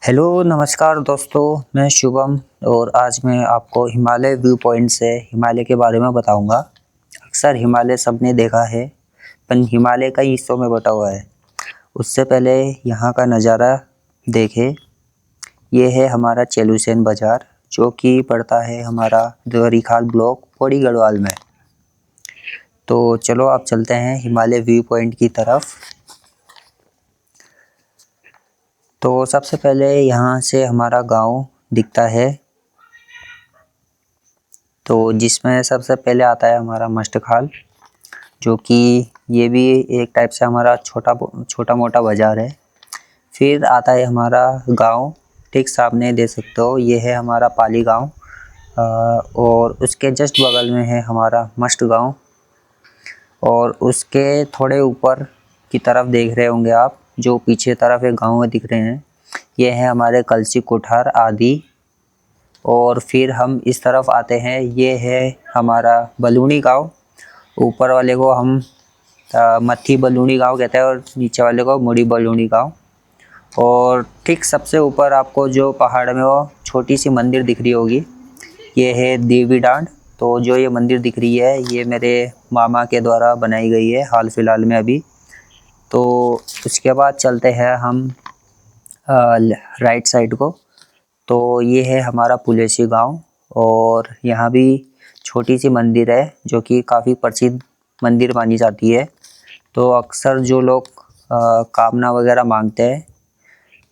Hello नमस्कार दोस्तों, मैं शुभम और आज मैं आपको हिमालय व्यू पॉइंट से हिमालय के बारे में बताऊंगा। अक्सर हिमालय सबने देखा है, पर हिमालय कई हिस्सों में बटा हुआ है। उससे पहले यहाँ का नज़ारा देखें। ये है हमारा चेलुसेन बाज़ार, जो कि पड़ता है हमारा द्वरीखाल ब्लॉक पौड़ी गढ़वाल में। तो चलो आप चलते हैं हिमालय व्यू पॉइंट की तरफ। तो सबसे पहले यहाँ से हमारा गांव दिखता है, तो जिसमें सबसे पहले आता है हमारा मस्टखाल, जो कि ये भी एक टाइप से हमारा छोटा मोटा बाज़ार है। फिर आता है हमारा गांव, ठीक सामने दे सकते हो, ये है हमारा पाली गांव। और उसके जस्ट बगल में है हमारा मस्ट गांव। और उसके थोड़े ऊपर की तरफ देख रहे होंगे आप, जो पीछे तरफ एक गाँव में दिख रहे हैं, ये है हमारे कलसी कुठार आदि। और फिर हम इस तरफ आते हैं, ये है हमारा बलूनी गांव। ऊपर वाले को हम मत्थी बलूनी गांव कहते हैं और नीचे वाले को मुड़ी बलूनी गांव। और ठीक सबसे ऊपर आपको जो पहाड़ में वो छोटी सी मंदिर दिख रही होगी, ये है देवी डांड। तो जो ये मंदिर दिख रही है, ये मेरे मामा के द्वारा बनाई गई है हाल फिलहाल में अभी। तो उसके बाद चलते हैं हम राइट साइड को। तो ये है हमारा पुलेसी गांव, और यहाँ भी छोटी सी मंदिर है, जो कि काफ़ी प्रसिद्ध मंदिर मानी जाती है। तो अक्सर जो लोग कामना वगैरह मांगते हैं,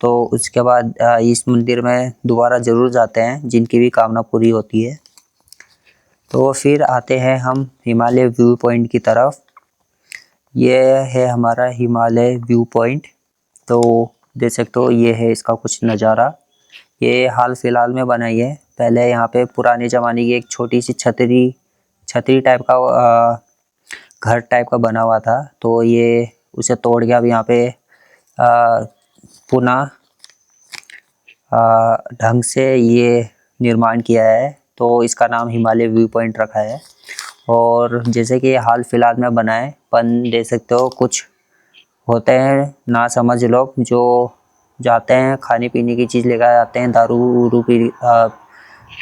तो उसके बाद इस मंदिर में दोबारा ज़रूर जाते हैं, जिनकी भी कामना पूरी होती है। तो फिर आते हैं हम हिमालय व्यू पॉइंट की तरफ। ये है हमारा हिमालय व्यू पॉइंट। तो देख सकते हो, ये है इसका कुछ नज़ारा। ये हाल फिलहाल में बनाई है। पहले यहाँ पे पुराने ज़माने की एक छोटी सी छतरी टाइप का घर टाइप का बना हुआ था। तो ये उसे तोड़ के अब यहाँ पे पुनः ढंग से ये निर्माण किया है। तो इसका नाम हिमालय व्यू पॉइंट रखा है। और जैसे कि हाल फिलहाल में बना है, पन देख सकते हो, कुछ होते हैं ना समझ लोग, जो जाते हैं खाने पीने की चीज़ लेकर आते हैं, दारू उरू पी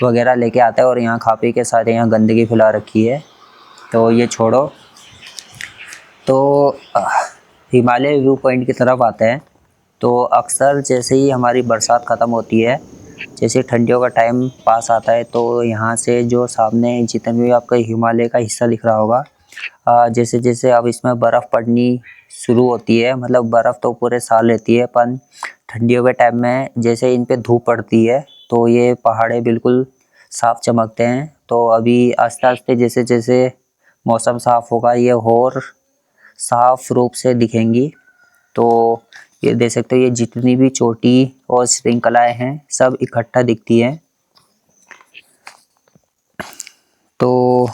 वगैरह लेके आते हैं, और यहाँ खा पी के सारे यहाँ गंदगी फैला रखी है। तो ये छोड़ो। तो हिमालय व्यू पॉइंट की तरफ आते हैं। तो अक्सर जैसे ही हमारी बरसात ख़त्म होती है, जैसे ठंडियों का टाइम पास आता है, तो यहाँ से जो सामने जितने भी आपका हिमालय का हिस्सा दिख रहा होगा, जैसे जैसे अब इसमें बर्फ़ पड़नी शुरू होती है, मतलब बर्फ़ तो पूरे साल रहती है, पर ठंडियों के टाइम में जैसे इन पे धूप पड़ती है, तो ये पहाड़े बिल्कुल साफ चमकते हैं। तो अभी आस्ते आस्ते जैसे जैसे मौसम साफ़ होगा, ये और साफ रूप से दिखेंगी। तो ये देख सकते हो, ये जितनी भी चोटी और श्रृंखलाएं हैं, सब इकट्ठा दिखती हैं। तो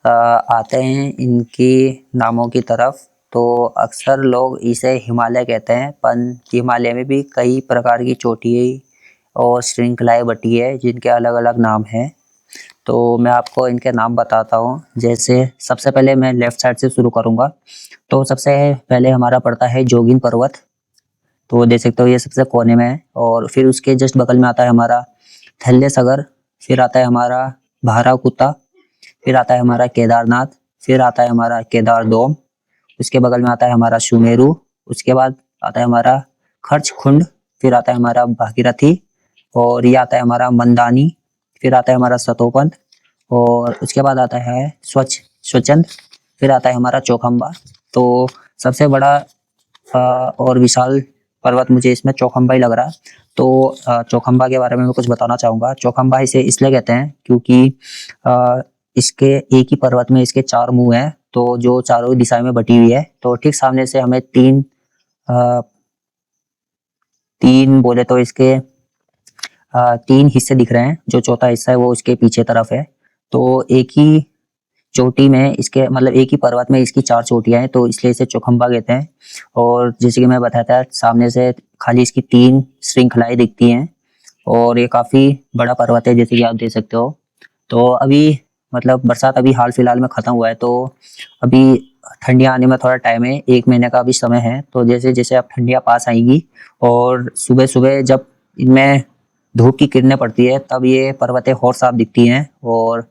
आते हैं इनके नामों की तरफ। तो अक्सर लोग इसे हिमालय कहते हैं, पर हिमालय में भी कई प्रकार की चोटी और श्रृंखलाएं बटी है, जिनके अलग अलग नाम हैं। तो मैं आपको इनके नाम बताता हूँ। जैसे सबसे पहले मैं लेफ़्ट साइड से शुरू करूँगा। तो सबसे पहले हमारा पड़ता है जोगिन पर्वत। तो देख सकते हो, ये सबसे कोने में है। और फिर उसके जस्ट बगल में आता है हमारा थल्ले सगर। फिर आता है हमारा भाराकुता। फिर आता है हमारा केदारनाथ। फिर आता है हमारा केदारदोम। उसके बगल में आता है हमारा सुमेरु। उसके बाद आता है हमारा खर्चकुंड। फिर आता है हमारा भागीरथी। और ये आता है हमारा मंदानी। फिर आता है हमारा सतोपंथ। और उसके बाद आता है स्वचंद। फिर आता है हमारा चौखंबा। तो सबसे बड़ा और विशाल पर्वत मुझे इसमें चौखंबा ही लग रहा है। तो चौखंबा के बारे में मैं कुछ बताना चाहूँगा। चौखंबा इसे इसलिए कहते हैं क्योंकि इसके एक ही पर्वत में इसके 4 मुंह हैं, तो जो चारों दिशाएं में बटी हुई है। तो ठीक सामने से हमें तीन बोले तो इसके 3 हिस्से दिख रहे हैं। जो चौथा हिस्सा है वो उसके पीछे तरफ है। तो एक ही चोटी में इसके, मतलब एक ही पर्वत में इसकी 4 चोटियां हैं, तो इसलिए इसे चौखंबा कहते हैं। और जैसे कि मैं बताया था, सामने से खाली इसकी 3 श्रृंखलाएं दिखती हैं। और ये काफी बड़ा पर्वत है, जैसे कि आप देख सकते हो। तो अभी मतलब बरसात अभी हाल फिलहाल में खत्म हुआ है, तो अभी ठंडियाँ आने में थोड़ा टाइम है, 1 महीने का अभी समय है। तो जैसे जैसे अब ठंडियाँ पास आएंगी और सुबह सुबह जब इनमें धूप की किरणें पड़ती है तब ये पर्वतें और साफ दिखती हैं। और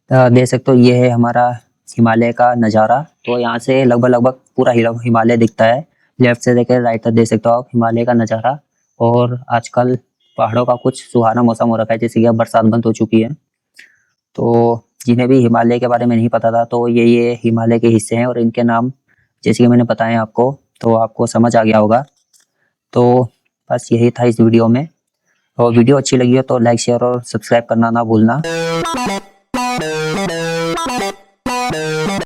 देख सकते हो ये है हमारा हिमालय का नज़ारा। तो यहाँ से लगभग लगभग पूरा हिमालय दिखता है। लेफ्ट से देखे राइट तक देख सकते हो आप हिमालय का नज़ारा। और आजकल पहाड़ों का कुछ सुहाना मौसम हो रखा है, जैसे कि अब बरसात बंद हो चुकी है। तो जिन्हें भी हिमालय के बारे में नहीं पता था तो ये हिमालय के हिस्से हैं और इनके नाम जैसे कि मैंने बताए आपको, तो आपको समझ आ गया होगा। तो बस यही था इस वीडियो में। और वीडियो अच्छी लगी हो तो लाइक शेयर और सब्सक्राइब करना ना भूलना।